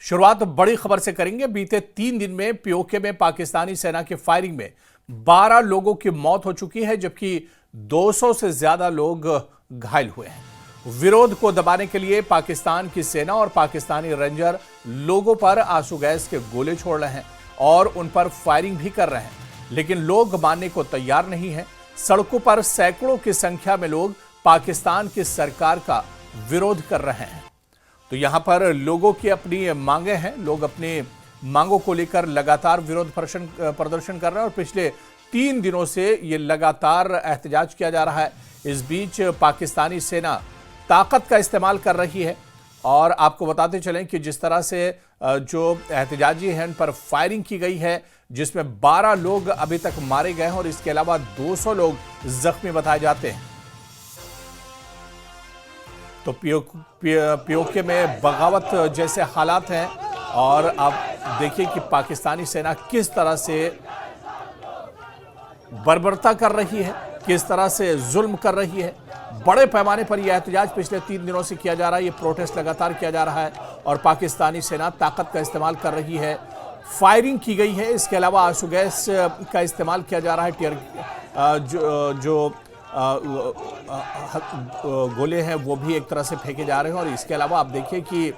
शुरुआत बड़ी खबर से करेंगे। बीते 3 दिन में पीओके में पाकिस्तानी सेना की फायरिंग में 12 लोगों की मौत हो चुकी है, जबकि 200 से ज्यादा लोग घायल हुए हैं। विरोध को दबाने के लिए पाकिस्तान की सेना और पाकिस्तानी रेंजर लोगों पर आंसू गैस के गोले छोड़ रहे हैं और उन पर फायरिंग भी कर रहे हैं, लेकिन लोग मानने को तैयार नहीं है। सड़कों पर सैकड़ों की संख्या में लोग पाकिस्तान की सरकार का विरोध कर रहे हैं। तो यहां पर लोगों की अपनी मांगे हैं, लोग अपनी मांगों को लेकर लगातार विरोध प्रदर्शन कर रहे हैं और पिछले 3 दिनों से ये लगातार एहतजाज किया जा रहा है। इस बीच पाकिस्तानी सेना ताकत का इस्तेमाल कर रही है और आपको बताते चलें कि जिस तरह से जो एहतजाजी हैं उन पर फायरिंग की गई है, जिसमें 12 लोग अभी तक मारे गए हैं और इसके अलावा 200 लोग जख्मी बताए जाते हैं। तो पीओके में बगावत जैसे हालात हैं और अब देखिए कि पाकिस्तानी सेना किस तरह से बर्बरता कर रही है, किस तरह से जुल्म कर रही है। बड़े पैमाने पर यह एहतजाज पिछले 3 दिनों से किया जा रहा है, ये प्रोटेस्ट लगातार किया जा रहा है और पाकिस्तानी सेना ताकत का इस्तेमाल कर रही है, फायरिंग की गई है। इसके अलावा आंसू गैस का इस्तेमाल किया जा रहा है, जो गोले हैं वो भी एक तरह से फेंके जा रहे हैं और इसके अलावा आप देखिए कि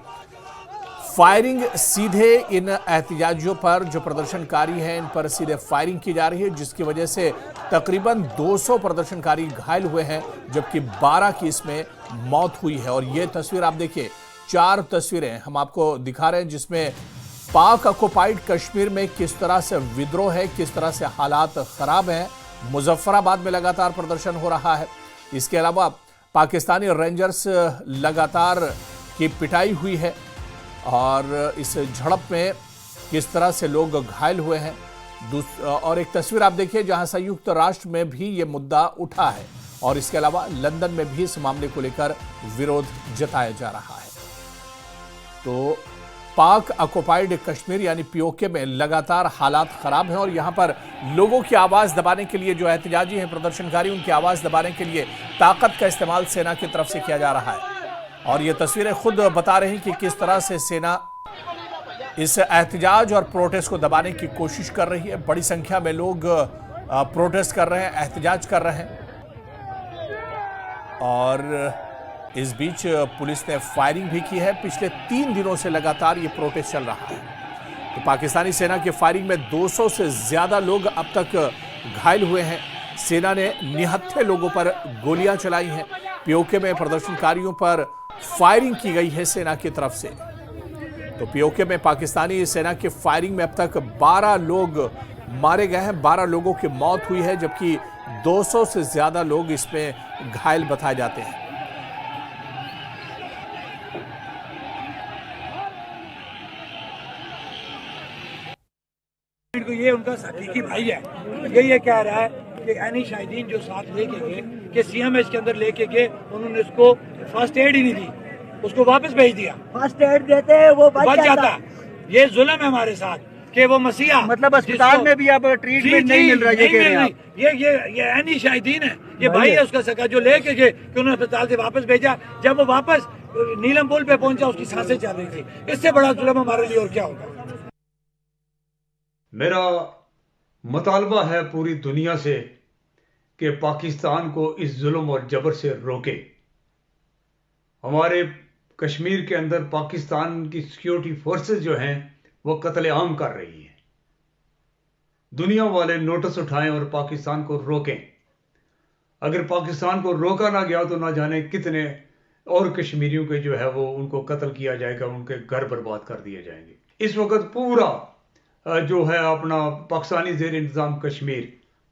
फायरिंग सीधे इन एहतजाजियों पर, जो प्रदर्शनकारी हैं इन पर सीधे फायरिंग की जा रही है, जिसकी वजह से तकरीबन 200 प्रदर्शनकारी घायल हुए हैं, जबकि 12 की इसमें मौत हुई है। और ये तस्वीर आप देखिए, 4 तस्वीरें हम आपको दिखा रहे हैं जिसमें पाक ऑक्युपाइड कश्मीर में किस तरह से विद्रोह है, किस तरह से हालात खराब हैं। मुजफ्फराबाद में लगातार प्रदर्शन हो रहा है। इसके अलावा पाकिस्तानी रेंजर्स लगातार की पिटाई हुई है और इस झड़प में किस तरह से लोग घायल हुए हैं। और एक तस्वीर आप देखिए जहां संयुक्त राष्ट्र में भी ये मुद्दा उठा है और इसके अलावा लंदन में भी इस मामले को लेकर विरोध जताया जा रहा है। तो पाक ऑक्युपाइड कश्मीर यानी पीओके में लगातार हालात खराब हैं और यहां पर लोगों की आवाज दबाने के लिए, जो एहतजाजी हैं प्रदर्शनकारी, उनकी आवाज दबाने के लिए ताकत का इस्तेमाल सेना की तरफ से किया जा रहा है। और ये तस्वीरें खुद बता रही हैं कि किस तरह से सेना इस एहतजाज और प्रोटेस्ट को दबाने की कोशिश कर रही है। बड़ी संख्या में लोग प्रोटेस्ट कर रहे हैं, एहतजाज कर रहे हैं और इस बीच पुलिस ने फायरिंग भी की है। पिछले 3 दिनों से लगातार ये प्रोटेस्ट चल रहा है। तो पाकिस्तानी सेना की फायरिंग में 200 से ज्यादा लोग अब तक घायल हुए हैं। सेना ने निहत्थे लोगों पर गोलियां चलाई हैं। पीओके में प्रदर्शनकारियों पर फायरिंग की गई है सेना की तरफ से। तो पीओके में पाकिस्तानी सेना की फायरिंग में अब तक 12 लोग मारे गए हैं, 12 लोगों की मौत हुई है, जबकि 200 से ज्यादा लोग इसमें घायल बताए जाते हैं। ये उनका हकीकी भाई है। ये कह रहा है कि एनी शाहिदीन जो साथ लेके गए कि सीएमएच के अंदर लेके गए, उन्होंने उसको फर्स्ट एड ही नहीं दी, उसको वापस भेज दिया। फर्स्ट एड देते हैं वो बच जाता। ये जुल्म है हमारे साथ कि वो मसीहा, मतलब अस्पताल में भी अब ट्रीटमेंट नहीं मिल रहा है। ये एनी शाहिदीन है, ये भाई है उसका सका, जो लेके गए कि उन्होंने अस्पताल से वापस भेजा। जब वो वापस नीलम पुल पे पहुंचा, उसकी सांसें चल रही थी। इससे बड़ा जुल्म हमारे लिए और क्या होगा। मेरा मुतालबा है पूरी दुनिया से कि पाकिस्तान को इस जुल्म और जबर से रोके। हमारे कश्मीर के अंदर पाकिस्तान की सिक्योरिटी फोर्सेस जो हैं वो कत्लेआम कर रही हैं। दुनिया वाले नोटिस उठाएं और पाकिस्तान को रोकें। अगर पाकिस्तान को रोका ना गया तो ना जाने कितने और कश्मीरियों के जो है वो उनको कत्ल किया जाएगा, उनके घर बर्बाद कर दिए जाएंगे। इस वक्त पूरा जो है अपना पाकिस्तानी ज़ेर इंतजाम कश्मीर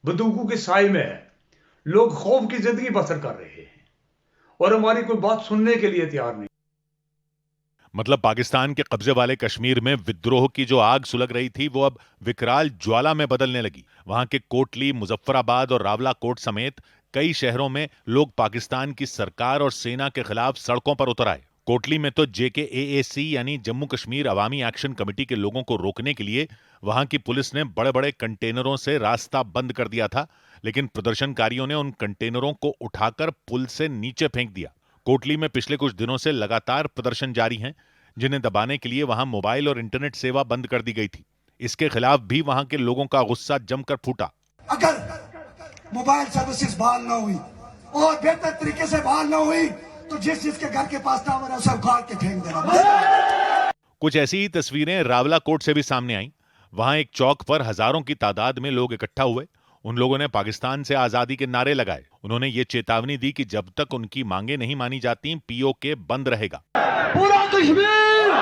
बंदूकों के साए में है। लोग खौफ की जिंदगी बसर कर रहे हैं और हमारी कोई बात सुनने के लिए तैयार नहीं। मतलब पाकिस्तान के कब्जे वाले कश्मीर में विद्रोह की जो आग सुलग रही थी वो अब विकराल ज्वाला में बदलने लगी। वहां के कोटली, मुजफ्फराबाद और रावलाकोट समेत कई शहरों में लोग पाकिस्तान की सरकार और सेना के खिलाफ सड़कों पर उतर आए। कोटली में तो JKAAC यानी जम्मू कश्मीर अवामी एक्शन कमेटी के लोगों को रोकने के लिए वहां की पुलिस ने बड़े बड़े कंटेनरों से रास्ता बंद कर दिया था, लेकिन प्रदर्शनकारियों ने उन कंटेनरों को उठाकर पुल से नीचे फेंक दिया। कोटली में पिछले कुछ दिनों से लगातार प्रदर्शन जारी हैं, जिन्हें दबाने के लिए वहां मोबाइल और इंटरनेट सेवा बंद कर दी गई थी। इसके खिलाफ भी वहां के लोगों का गुस्सा जमकर फूटा। अगर मोबाइल सर्विसेज बहाल ना हुई और बेहतर तरीके से बहाल ना हुई तो जिसके घर के पास टावर है उसे उखाड़ के फेंक देना। कुछ ऐसी ही तस्वीरें रावला कोट से भी सामने आईं। वहां एक चौक पर हजारों की तादाद में लोग इकट्ठा हुए। उन लोगों ने पाकिस्तान से आजादी के नारे लगाए। उन्होंने ये चेतावनी दी कि जब तक उनकी मांगे नहीं मानी जाती पीओके बंद रहेगा। पूरा कश्मीर,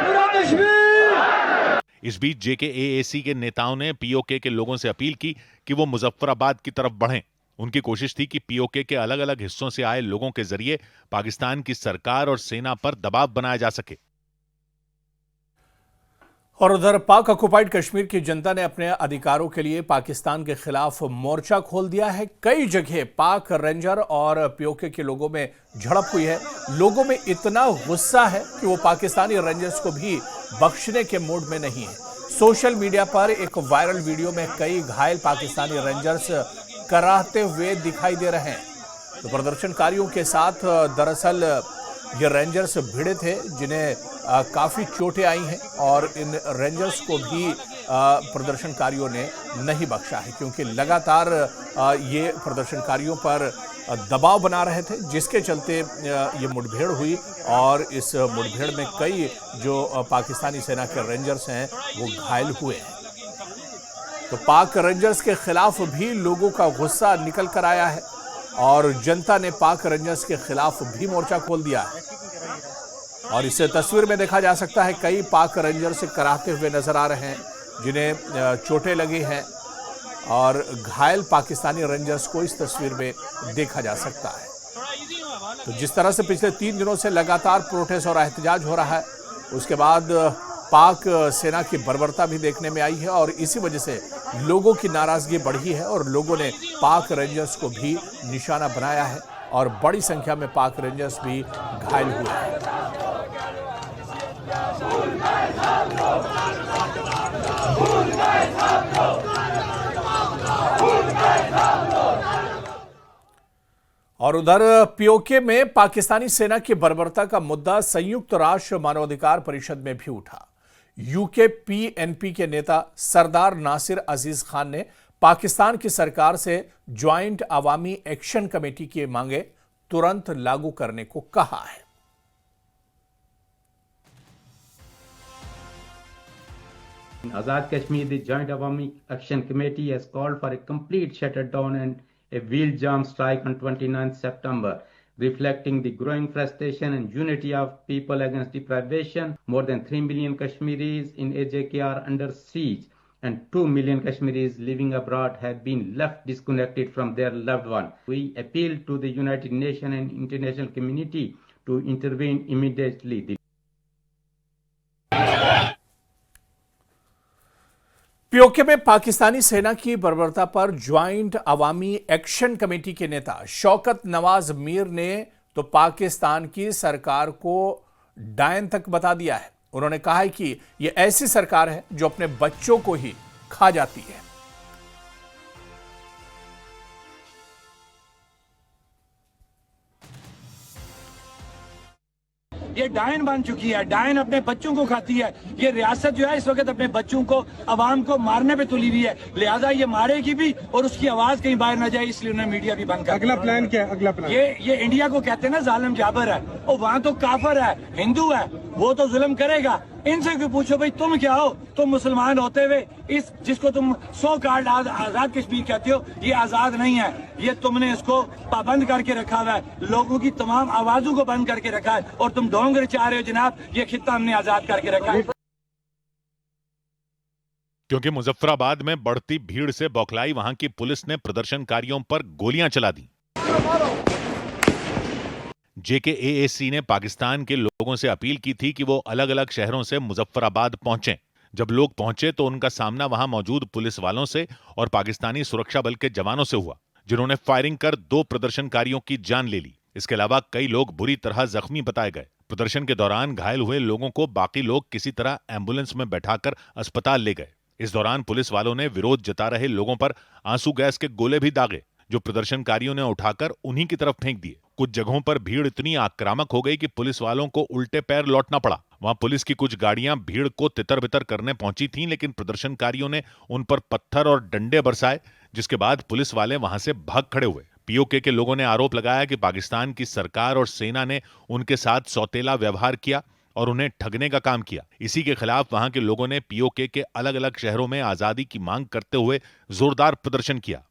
पूरा कश्मीर। इस बीच जेकेएसी के नेताओं ने पीओके के लोगों से अपील की कि वो मुजफ्फराबाद की तरफ बढ़ें। उनकी कोशिश थी कि पीओके के अलग अलग हिस्सों से आए लोगों के जरिए पाकिस्तान की सरकार और सेना पर दबाव बनाया जा सके। और उधर पाक ऑक्युपाइड कश्मीर की जनता ने अपने अधिकारों के लिए पाकिस्तान के खिलाफ मोर्चा खोल दिया है। कई जगह पाक रेंजर और पीओके के लोगों में झड़प हुई है। लोगों में इतना गुस्सा है कि वो पाकिस्तानी रेंजर्स को भी बख्शने के मूड में नहीं है। सोशल मीडिया पर एक वायरल वीडियो में कई घायल पाकिस्तानी रेंजर्स कराहते हुए दिखाई दे रहे हैं। तो प्रदर्शनकारियों के साथ दरअसल ये रेंजर्स भिड़े थे जिन्हें काफी चोटें आई हैं और इन रेंजर्स को भी प्रदर्शनकारियों ने नहीं बख्शा है, क्योंकि लगातार ये प्रदर्शनकारियों पर दबाव बना रहे थे, जिसके चलते ये मुठभेड़ हुई और इस मुठभेड़ में कई जो पाकिस्तानी सेना के रेंजर्स हैं वो घायल हुए हैं। तो पाक रेंजर्स के खिलाफ भी लोगों का गुस्सा निकल कर आया है और जनता ने पाक रेंजर्स के खिलाफ भी मोर्चा खोल दिया है। और इस तस्वीर में देखा जा सकता है कई पाक रेंजर्स कराहते हुए नजर आ रहे हैं जिन्हें चोटें लगी हैं और घायल पाकिस्तानी रेंजर्स को इस तस्वीर में देखा जा सकता है। तो जिस तरह से पिछले 3 दिनों से लगातार प्रोटेस्ट और एहतजाज हो रहा है, उसके बाद पाक सेना की बर्बरता भी देखने में आई है और इसी वजह से लोगों की नाराजगी बढ़ी है और लोगों ने पाक रेंजर्स को भी निशाना बनाया है और बड़ी संख्या में पाक रेंजर्स भी घायल हुए हैं। और उधर पीओके में पाकिस्तानी सेना की बर्बरता का मुद्दा संयुक्त राष्ट्र मानवाधिकार परिषद में भी उठा। यूके पीएनपी के नेता सरदार नासिर अजीज खान ने पाकिस्तान की सरकार से ज्वाइंट अवामी एक्शन कमेटी की मांगे तुरंत लागू करने को कहा है। Azad Kashmir, the Joint Awami Action Committee has called for a complete shutdown and a wheel jam strike on 29th September, reflecting the growing frustration and unity of people against deprivation. More than 3 million Kashmiris in AJK are under siege and 2 million Kashmiris living abroad have been left disconnected from their loved one. We appeal to the United Nations and international community to intervene immediately. PoK में पाकिस्तानी सेना की बर्बरता पर joint अवामी action committee के नेता शौकत नवाज मीर ने तो पाकिस्तान की सरकार को डायन तक बता दिया है। उन्होंने कहा है कि यह ऐसी सरकार है जो अपने बच्चों को ही खा जाती है। ये डायन बन चुकी है, डायन अपने बच्चों को खाती है। ये रियासत जो है इस वक्त अपने बच्चों को, अवाम को मारने पे तुली हुई है, लिहाजा ये मारेगी भी और उसकी आवाज कहीं बाहर न जाए, इसलिए उन्हें मीडिया भी बंद कर। अगला प्लान क्या है? अगला प्लान ये इंडिया को कहते हैं ना जालिम जाबर है, और वहाँ तो काफर है, हिंदू है, वो तो जुल्म करेगा। इनसे क्यों पूछो भाई तुम क्या हो? तुम मुसलमान होते हुए इस जिसको तुम 100 कार्ड आजाद कश्मीर कहते हो, ये आजाद नहीं है। ये तुमने इसको पाबंद करके रखा हुआ है, लोगों की तमाम आवाजों को बंद करके रखा है और तुम ढोंग रचा रहे हो जनाब। ये खित्ता हमने आजाद करके रखा है। क्योंकि मुजफ्फराबाद में बढ़ती भीड़ से बौखलाई वहां की पुलिस ने प्रदर्शनकारियों पर गोलियां चला दी। जेकेएसी ने पाकिस्तान के लोगों से अपील की थी कि वो अलग अलग शहरों से मुजफ्फराबाद पहुंचें। जब लोग पहुंचे तो उनका सामना वहां मौजूद पुलिस वालों से और पाकिस्तानी सुरक्षा बल के जवानों से हुआ, जिन्होंने फायरिंग कर 2 प्रदर्शनकारियों की जान ले ली। इसके अलावा कई लोग बुरी तरह जख्मी बताए गए। प्रदर्शन के दौरान घायल हुए लोगों को बाकी लोग किसी तरह एम्बुलेंस में बैठाकर अस्पताल ले गए। इस दौरान पुलिस वालों ने विरोध जता रहे लोगों पर आंसू गैस के गोले भी दागे, जो प्रदर्शनकारियों ने उठाकर उन्हीं की तरफ फेंक दिए। कुछ जगहों पर भीड़ इतनी आक्रामक हो गई कि पुलिस वालों को उल्टे पैर लौटना पड़ा। वहां पुलिस की कुछ गाड़ियां भीड़ को तितर-बितर करने पहुंची थीं, लेकिन प्रदर्शनकारियों ने उन पर पत्थर और डंडे बरसाए, जिसके बाद पुलिस वाले वहां से भाग खड़े हुए। पीओके के लोगों ने आरोप लगाया कि पाकिस्तान की सरकार और सेना ने उनके साथ सौतेला व्यवहार किया और उन्हें ठगने का काम किया। इसी के खिलाफ वहां के लोगों ने पीओके के अलग अलग शहरों में आजादी की मांग करते हुए जोरदार प्रदर्शन किया।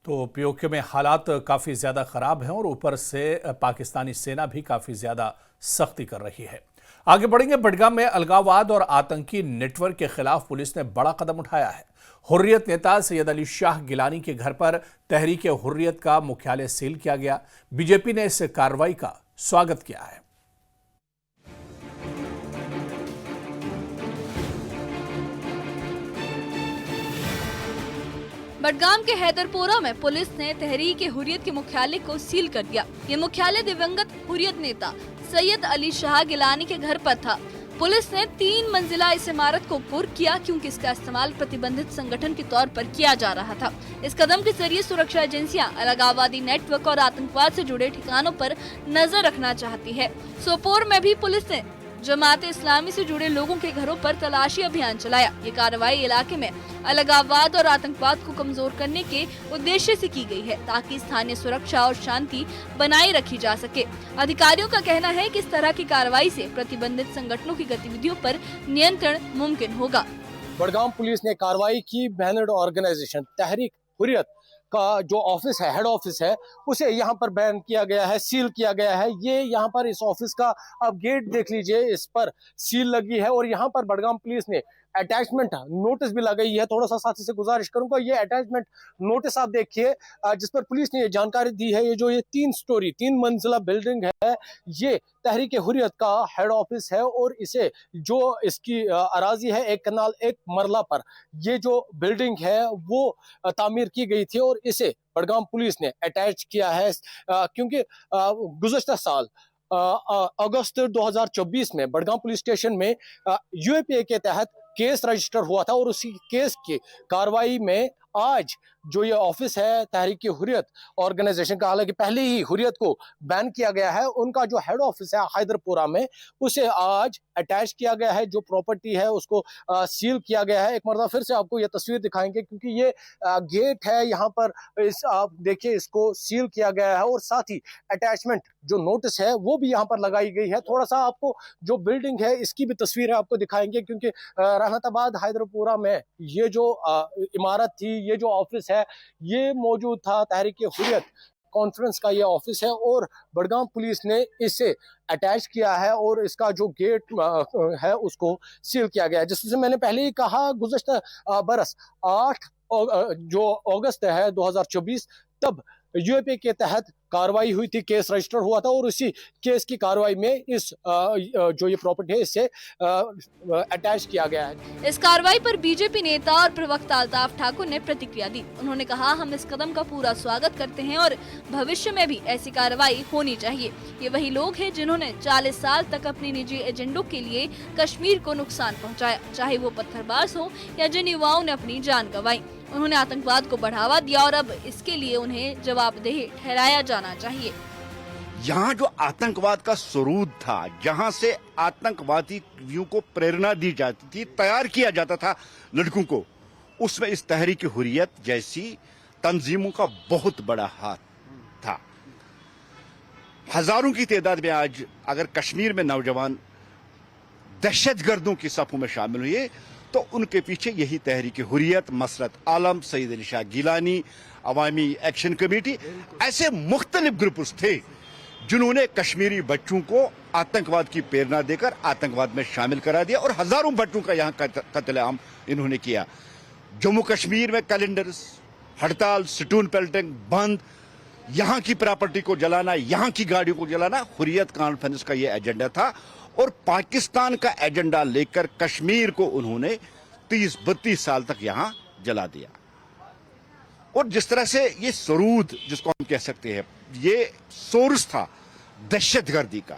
तो पीओके में हालात काफ़ी ज़्यादा ख़राब हैं और ऊपर से पाकिस्तानी सेना भी काफ़ी ज़्यादा सख्ती कर रही है। आगे बढ़ेंगे। बडगाम में अलगाववाद और आतंकी नेटवर्क के खिलाफ पुलिस ने बड़ा कदम उठाया है। हुर्रियत नेता सैयद अली शाह गिलानी के घर पर तहरीक हुर्रियत का मुख्यालय सील किया गया। बीजेपी ने इस कार्रवाई का स्वागत किया है। बडगाम के हैदरपोरा में पुलिस ने तहरीक हुर्रियत के मुख्यालय को सील कर दिया। ये मुख्यालय दिवंगत हुर्रियत नेता सैयद अली शाह गिलानी के घर पर था। पुलिस ने 3 मंजिला इस इमारत को कुर्क किया क्योंकि इसका इस्तेमाल प्रतिबंधित संगठन के तौर पर किया जा रहा था। इस कदम के जरिए सुरक्षा एजेंसियां अलगाववादी नेटवर्क और आतंकवाद से जुड़े ठिकानों पर नजर रखना चाहती है। सोपोर में भी पुलिस ने जमाते इस्लामी से जुड़े लोगों के घरों पर तलाशी अभियान चलाया। ये कार्रवाई इलाके में अलगाववाद और आतंकवाद को कमजोर करने के उद्देश्य से की गई है, ताकि स्थानीय सुरक्षा और शांति बनाए रखी जा सके। अधिकारियों का कहना है कि इस तरह की कार्रवाई से प्रतिबंधित संगठनों की गतिविधियों पर नियंत्रण मुमकिन होगा। बडगाम पुलिस ने कार्रवाई की। बैनर्ड ऑर्गेनाइजेशन तहरीक हुर्रियत का जो ऑफिस है, हेड ऑफिस है, उसे यहाँ पर बैन किया गया है, सील किया गया है। ये यहाँ पर इस ऑफिस का अब गेट देख लीजिए, इस पर सील लगी है और यहाँ पर बडगाम पुलिस ने अटैचमेंट नोटिस भी लगाई है। थोड़ा सा साथी से गुजारिश करूंगा, ये अटैचमेंट नोटिस आप देखिए, जिस पर पुलिस ने ये जानकारी दी है। ये जो ये 3 मंजिला बिल्डिंग है, ये तहरीक हुर्रियत का हेड ऑफिस है और इसे जो इसकी अराजी है 1 कनाल 1 मरला पर ये जो बिल्डिंग है वो तामीर की गई थी और इसे बडगाम पुलिस ने अटैच किया है, क्योंकि गुज़श्ता साल अगस्त 2024 में बडगाम पुलिस स्टेशन में यूएपीए के तहत केस रजिस्टर हुआ था और उसी केस की कार्रवाई में आज जो ये ऑफिस है तहरीक हुर्रियत ऑर्गेनाइजेशन का, हालांकि पहले ही हुर्रियत को बैन किया गया है, उनका जो हेड ऑफिस है हैदरपुरा में, उसे आज अटैच किया गया है। जो प्रॉपर्टी है उसको सील किया गया है। एक मरतबा फिर से आपको ये तस्वीर दिखाएंगे, क्योंकि ये गेट है यहाँ पर, आप देखिए इसको सील किया गया है और साथ ही अटैचमेंट जो नोटिस है वो भी यहाँ पर लगाई गई है। थोड़ा सा आपको जो बिल्डिंग है इसकी भी तस्वीर है आपको दिखाएंगे, क्योंकि रहमताबाद हैदरपुरा में ये जो इमारत थी, ये जो ऑफिस है, ये मौजूद था। तहरीक हुर्रियत कॉन्फ्रेंस का ये ऑफिस है और बडगाम पुलिस ने इसे अटैच किया है और इसका जो गेट है उसको सील किया गया है। जैसे मैंने पहले ही कहा, गुज़श्ता बरस 8 जो अगस्त है 2024, तब यूएपी के तहत कार्रवाई हुई थी, केस रजिस्टर हुआ था और उसी केस की कार्रवाई में इस जो ये प्रॉपर्टी है इसे अटैच किया गया है। इस कार्रवाई पर बीजेपी नेता और प्रवक्ता अल्ताफ ठाकुर ने प्रतिक्रिया दी। उन्होंने कहा, हम इस कदम का पूरा स्वागत करते हैं और भविष्य में भी ऐसी कार्रवाई होनी चाहिए। ये वही लोग हैं जिन्होंने 40 साल तक अपनी निजी एजेंडों के लिए कश्मीर को नुकसान पहुँचाया, चाहे वो पत्थरबाज हो या जिन युवाओं ने अपनी जान गंवाई। उन्होंने आतंकवाद को बढ़ावा दिया और अब इसके लिए उन्हें जवाबदेह ठहराया जाना चाहिए। यहाँ जो आतंकवाद का स्वरूप था, जहाँ से आतंकवादियों को प्रेरणा दी जाती थी, तैयार किया जाता था लड़कों को, उसमें इस तहरीक हुर्रियत जैसी तंजीमों का बहुत बड़ा हाथ था। हजारों की तादाद में आज अगर कश्मीर में नौजवान दहशतगर्दों की सफों में शामिल हुए तो उनके पीछे यही तहरीक हुर्रियत, मसरत आलम, सैयद अली शाह गिलानी, अवामी एक्शन कमेटी, ऐसे मुख्तलिफ ग्रुप्स थे जिन्होंने कश्मीरी बच्चों को आतंकवाद की प्रेरणा देकर आतंकवाद में शामिल करा दिया और हजारों बच्चों का यहाँ कत्लेआम इन्होंने किया। जम्मू कश्मीर में कैलेंडर्स, हड़ताल, स्टोन पेल्टिंग बंद, यहाँ की प्रॉपर्टी को जलाना, यहाँ की गाड़ियों को जलाना, हुर्रियत कॉन्फ्रेंस का ये एजेंडा था और पाकिस्तान का एजेंडा लेकर कश्मीर को उन्होंने 30-32 साल तक यहां जला दिया। और जिस तरह से ये सरूद, जिसको हम कह सकते हैं, ये सोर्स था दहशतगर्दी का,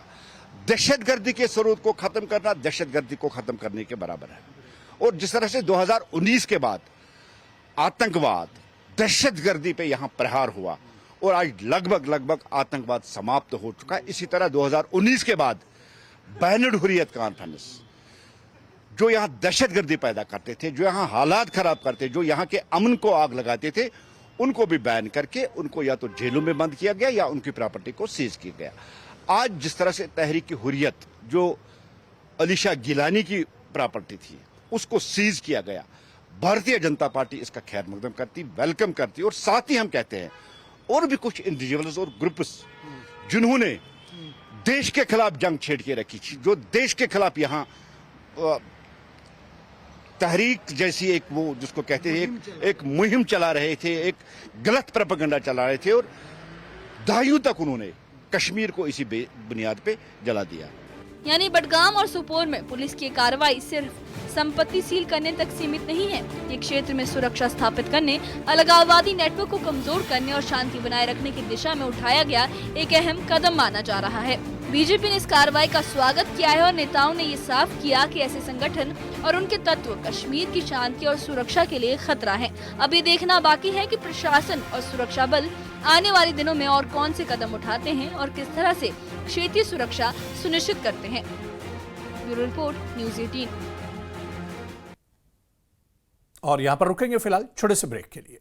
दहशतगर्दी के सरूद को खत्म करना दहशतगर्दी को खत्म करने के बराबर है। और जिस तरह से 2019 के बाद आतंकवाद, दहशतगर्दी पे यहां प्रहार हुआ और आज लगभग आतंकवाद समाप्त हो चुका है। इसी तरह 2019 के बाद बैनर्ड हुर्रियत कॉन्फ्रेंस, जो यहां दहशतगर्दी पैदा करते थे, जो यहां हालात खराब करते, जो यहां के अमन को आग लगाते थे, उनको भी बैन करके उनको या तो जेलों में बंद किया गया या उनकी प्रॉपर्टी को सीज किया गया। आज जिस तरह से तहरीक हुर्रियत, जो अली शाह गिलानी की प्रॉपर्टी थी, उसको सीज किया गया, भारतीय जनता पार्टी इसका खैर मकदम करती, वेलकम करती। और साथ ही हम कहते हैं और भी कुछ इंडिविजुअल्स और ग्रुप्स जिन्होंने देश के खिलाफ जंग छेड़ के रखी थी, जो देश के खिलाफ यहां तहरीक जैसी एक वो जिसको कहते हैं एक मुहिम चला रहे थे, एक गलत प्रोपेगेंडा चला रहे थे, और दहाइयों तक उन्होंने कश्मीर को इसी बुनियाद पे जला दिया। यानी बडगाम और सोपोर में पुलिस की कार्रवाई सिर्फ संपत्ति सील करने तक सीमित नहीं है। ये क्षेत्र में सुरक्षा स्थापित करने, अलगाववादी नेटवर्क को कमजोर करने और शांति बनाए रखने की दिशा में उठाया गया एक अहम कदम माना जा रहा है। बीजेपी ने इस कार्रवाई का स्वागत किया है और नेताओं ने ये साफ किया कि ऐसे संगठन और उनके तत्व कश्मीर की शांति और सुरक्षा के लिए खतरा है। अब ये देखना बाकी है कि प्रशासन और सुरक्षा बल आने वाले दिनों में और कौन से कदम उठाते हैं और किस तरह से क्षेत्रीय सुरक्षा सुनिश्चित करते हैं। Bureau report, news 18। और यहाँ पर रुकेंगे फिलहाल छोटे से ब्रेक के लिए।